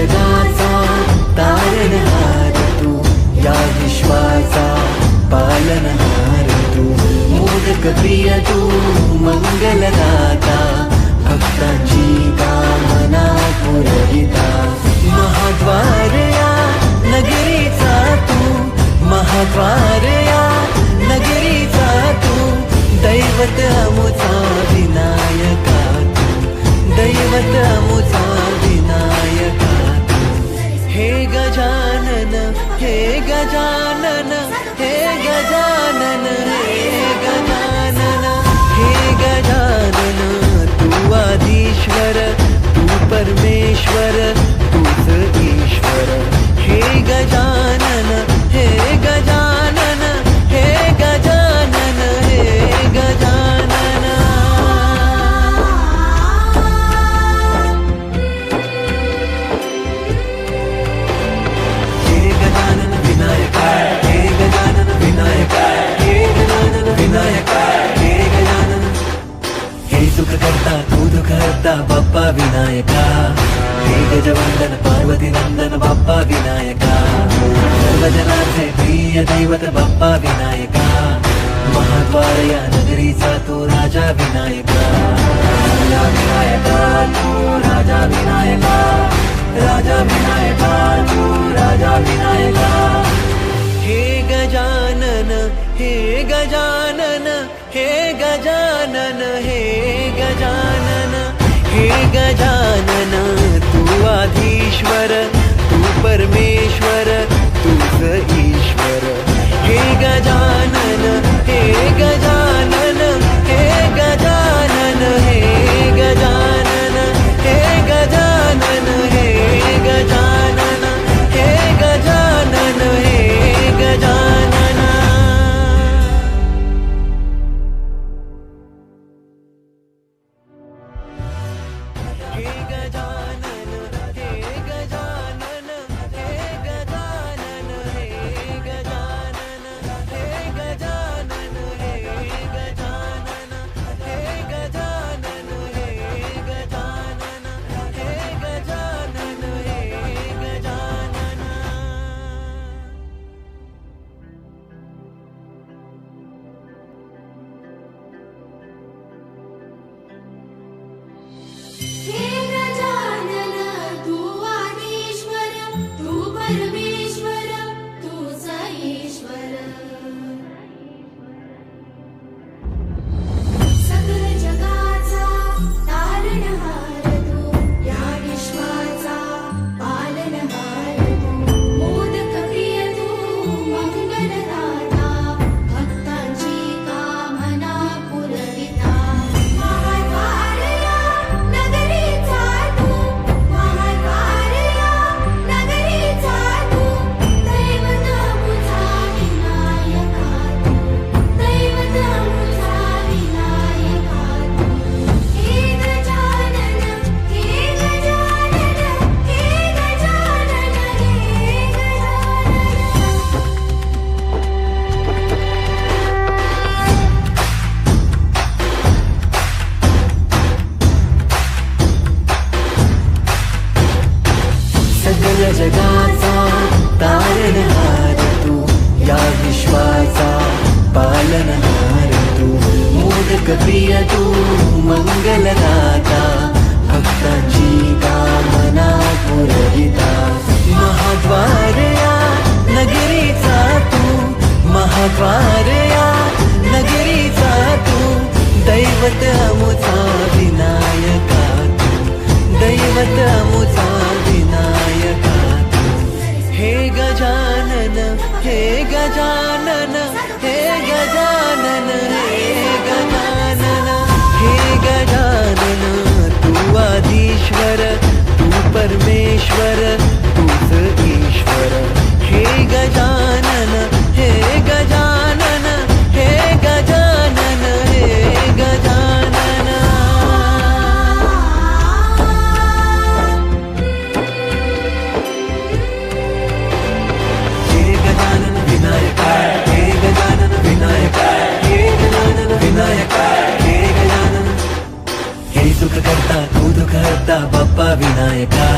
जगाचा तारणहार तू, या विश्वाचा पालनहार तू, मोदक प्रिय तू, मंगलदाता, भक्तांची कामना पुरविता, महाद्वार या नगरीचा तू, महाद्वार या नगरीचा तू, दैवत अमुचा विनायका तू, दैवत अमुचा विनायका तू. हे गजानन, हे गजानन, हे गजानन, हे गजानन, हे गजानन, तू आधीश्वर, तू परमेश्वर, तूच ईश्वर. हे गजानन, हे गजानन, हे गजानन, हे गजानन. हे गजानन विनायका, हे गजानन विनायका, हे गजानन विनायका, हे गजानन. हे सुख करता तू दुःख हरता बाप्पा विनायका, हे गजवंदन पार्वती नंदन बाप्पा विनायका, सर्वजनांचे प्रिय दैवत बाप्पा विनायका, महाद्वार या नगरीचा तू राजा विनायका, राजा विनायका तू राजा विनायका, राजा विनायका तू राजा विनायका. हे गजानन, हे गजानन, हे गजानन, हे गजानन, हे गजानन, तू आधीश्वर, तू परमेश्वर, तूच ईश्वर. हे गजानन, हे गजानन, हे गजानन, हे गजानन, हे गजानन, हे गजानन, हे गजानन, हे गजानन. हे गजानन, हे गजानन, हे गजानन, हे गजानन, हे गजानन, हे गजानन, हे गजानन, हे गजानन, हे गजानन, हे गजानन. हे गजानन, तू आदिश्वर, तू परमेश्वर, तूच ईश्वर. सकल जगाचा तारणहार तू, या विश्वाचा पालनहार तू, मोदक प्रिय तू, मंगलदाता, भक्तांची कामना पुरविता, महाद्वार या नगरीचा तू, महाद्वार या नगरीचा तू, दैवत अमुचा विनायका तू, दैवत अमुचा विनायका तू. हे गजानन, हे गजानन, हे गजानन, हे सकल जगाचा तारणहार तू, या विश्वाचा पालनहार तू, मोदक प्रिय तू, मंगलदाता, भक्तांची कामना पुरविता, महाद्वार या नगरीचा तू, महाद्वार या नगरीचा तू, दैवत अमुचा विनायका तू, दैवत अमुचा विनायका तू. हे गजानन, हे गजानन, हे गजानन, हे गजानन, हे गजानन, तू आधीश्वर, तू परमेश्वर, तूच ईश्वर. हे गजानन, हे गजानन, हे गजानन, हे गजानन. हे गजानन विनायका, हे गजानन विनायका, हे गजानन विनायका, हे गजानन. हे सुख करता तू दुःख हरता बाप्पा विनायका,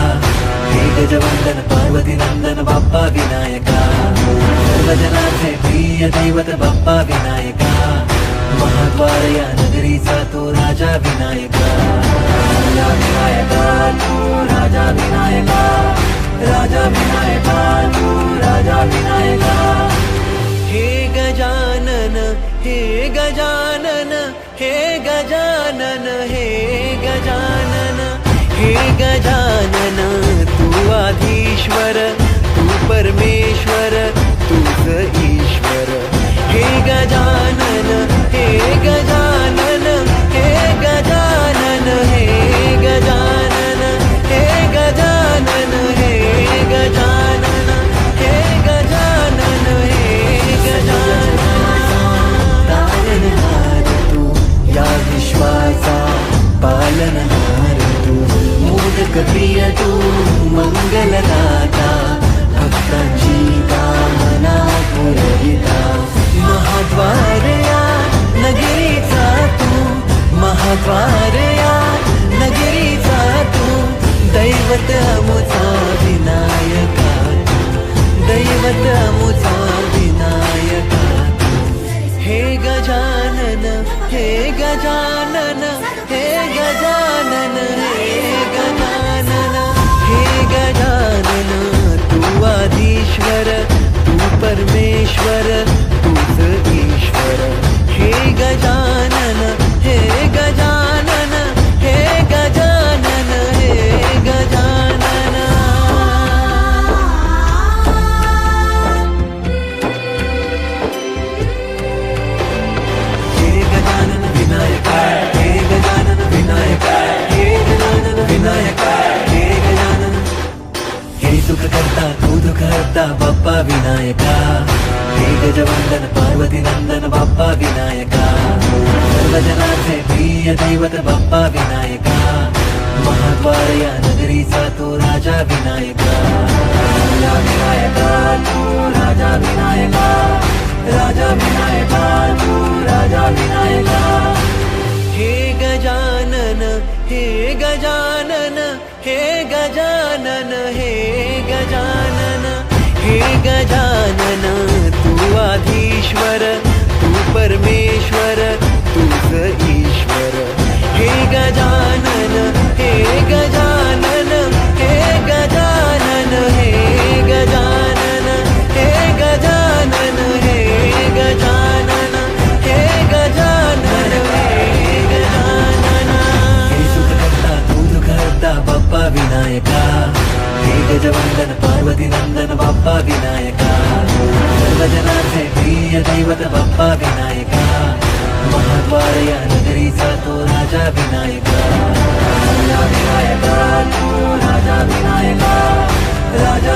हे गजवा गजवंदन पार्वती नंदन बाप्पा विनायका सर्वजनांचे प्रिय दैवत बाप्पा विनायका महाद्वार या नगरीचा तो राजा विनायका राजा विनायका तू राजा विनायका राजा विनायका तू राजा विनायका हे गजानन हे गजानन हे गजानन हे गजानन हे गजानन तू आधीश्वर तू परमेश्वर तूच ईश्वर हे गजानन हे गजानन हे गजानन हे गजानन हे गजानन हे गजानन हे गजानन हे गजानन तारणहार तू या विश्वाचा पालनहार तू मोदक प्रिय तू मंगलदाता भक्तांची कामना पुरविता महाद्वार या नगरीचा तू महाद्वार या नगरीचा तू दैवत अमुचा विनायका तू दैवत अमुचा विनायका तू हे गजानन हे गजानन हे गजानन हे गजानन हे गजानन तू आधीश्वर तू परमेश्वर तूच ईश्वर हे गजानन हे गजानन हे गजानन हे गजानन हे गजानन विनायका हे गजानन विनायका हे गजानन विनायका हे गजानन हे सुख करता तू दुःख हरता बाप्पा विनायका हे गजवंदन पार्वती नंदन बाप्पा विनायका सर्वजनांचे प्रिय दैवत बाप्पा विनायका महाद्वार या नगरीचा तो राजा विनायका राजा विनायका तू राजा विनायका राजा विनायका तू राजा विनायका हे गजानन हे गजानन हे गजानन हे गजानन हे गजानन तू आधीश्वर तू परमेश्वर तूच ईश्वर हे गजानन हे गजानन हे गजानन हे गजानन हे गजानन हे गजानन हे गजानन हे गजानन हे सुख करता तू दुःख हरता बाप्पा विनायका हे गजवंदन पार्वती नंदन बाप्पा विनायका सर्वजनांचे प्रिय दैवत बाप्पा विनायका महाद्वार या नगरीचा तो राजा विनायका राजा विनायका तू राजा विनायका राजा